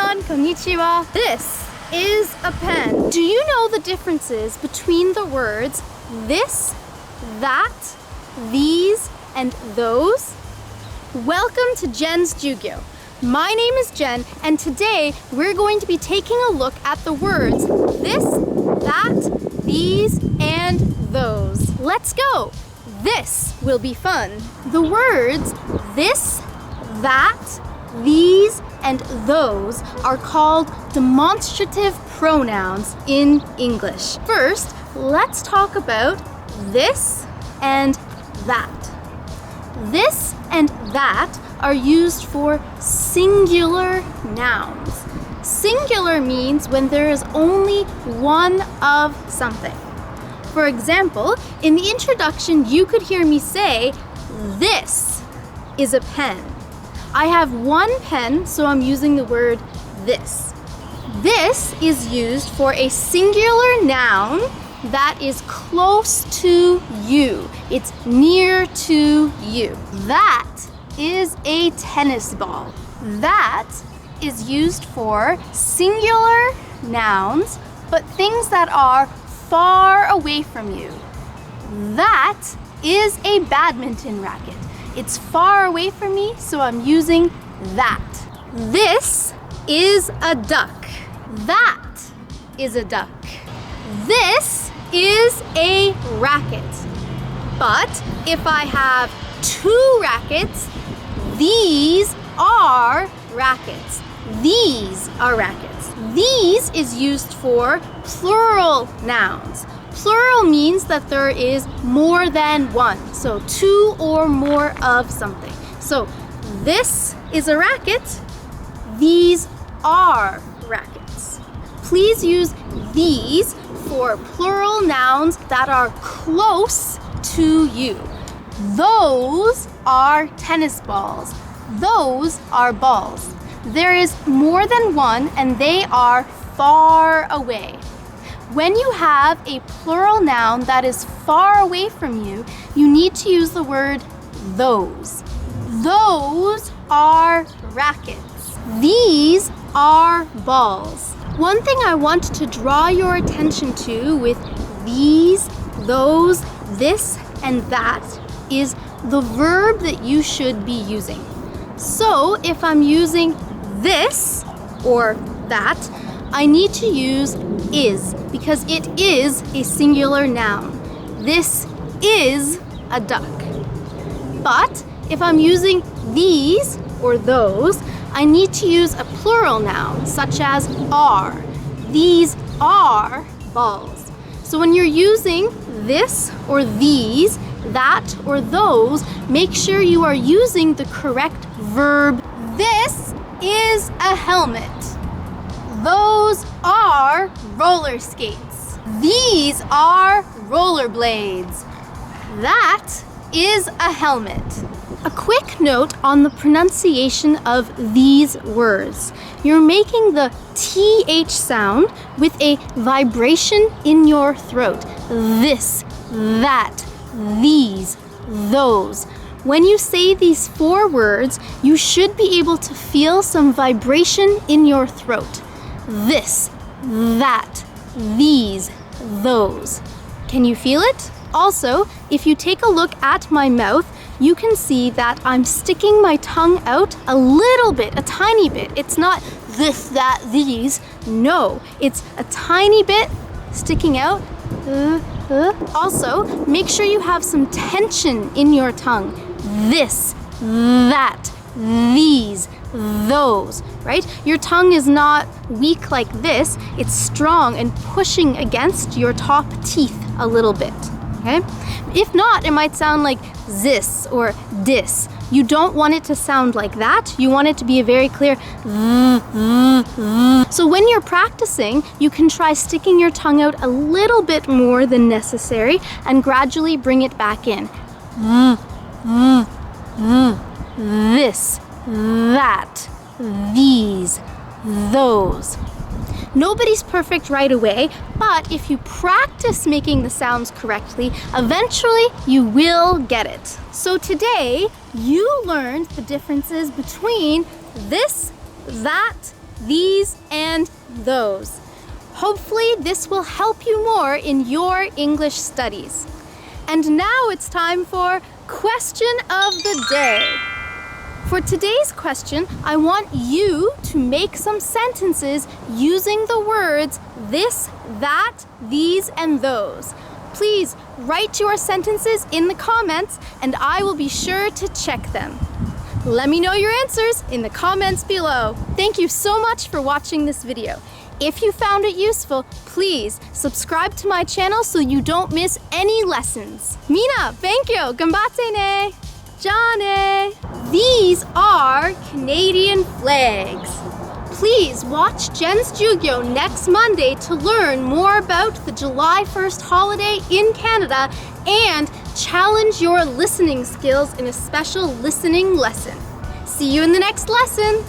everyone, konnichiwa. This is a pen. Do you know the differences between the words this, that, these, and those? Welcome to Jen's Jyugyou. My name is Jen, and today we're going to be taking a look at the words this, that, these, and those. Let's go! This will be fun. The words this, that, these, and those are called demonstrative pronouns in English. First, let's talk about this and that. This and that are used for singular nouns. Singular means when there is only one of something. For example, in the introduction, you could hear me say, this is a pen. I have one pen, so I'm using the word this. This is used for a singular noun that is close to you. It's near to you. That is a tennis ball. That is used for singular nouns, but things that are far away from you. That is a badminton racket. It's far away from me, so I'm using that. This is a duck. That is a duck. This is a racket. But if I have two rackets, these are rackets. These are rackets. These is used for plural nouns. Plural means that there is more than one, so two or more of something. So this is a racket. These are rackets. Please use these for plural nouns that are close to you. Those are tennis balls. Those are balls. There is more than one and they are far away. When you have a plural noun that is far away from you, you need to use the word those. Those are rackets. These are balls. One thing I want to draw your attention to with these, those, this, and that is the verb that you should be using. So if I'm using this or that, I need to use is because it is a singular noun. This is a duck. But if I'm using these or those, I need to use a plural noun such as are. These are balls. So when you're using this or these, that or those, make sure you are using the correct verb. This is a helmet. Those are roller skates. These are rollerblades. That is a helmet. A quick note on the pronunciation of these words. You're making the TH sound with a vibration in your throat. This, that, these, those. When you say these four words, you should be able to feel some vibration in your throat. This, that, these, those. Can you feel it? Also, if you take a look at my mouth, you can see that I'm sticking my tongue out a little bit, a tiny bit. It's not this, that, these. No, it's a tiny bit sticking out. Also, make sure you have some tension in your tongue. This, that, these, those, right? Your tongue is not weak like this. It's strong and pushing against your top teeth a little bit, okay? If not, it might sound like this or dis. You don't want it to sound like that. You want it to be a very clear So when you're practicing, you can try sticking your tongue out a little bit more than necessary and gradually bring it back in. This, that, these, those. Nobody's perfect right away, but if you practice making the sounds correctly, eventually you will get it. So today, you learned the differences between this, that, these, and those. Hopefully, this will help you more in your English studies. And now it's time for Question of the Day. For today's question, I want you to make some sentences using the words this, that, these, and those. Please write your sentences in the comments and I will be sure to check them. Let me know your answers in the comments below. Thank you so much for watching this video. If you found it useful, please subscribe to my channel so you don't miss any lessons. Mina, thank you. Ganbatte ne. Jane. These are Canadian flags. Please watch Jen's Jyugyou next Monday to learn more about the July 1st holiday in Canada and challenge your listening skills in a special listening lesson. See you in the next lesson.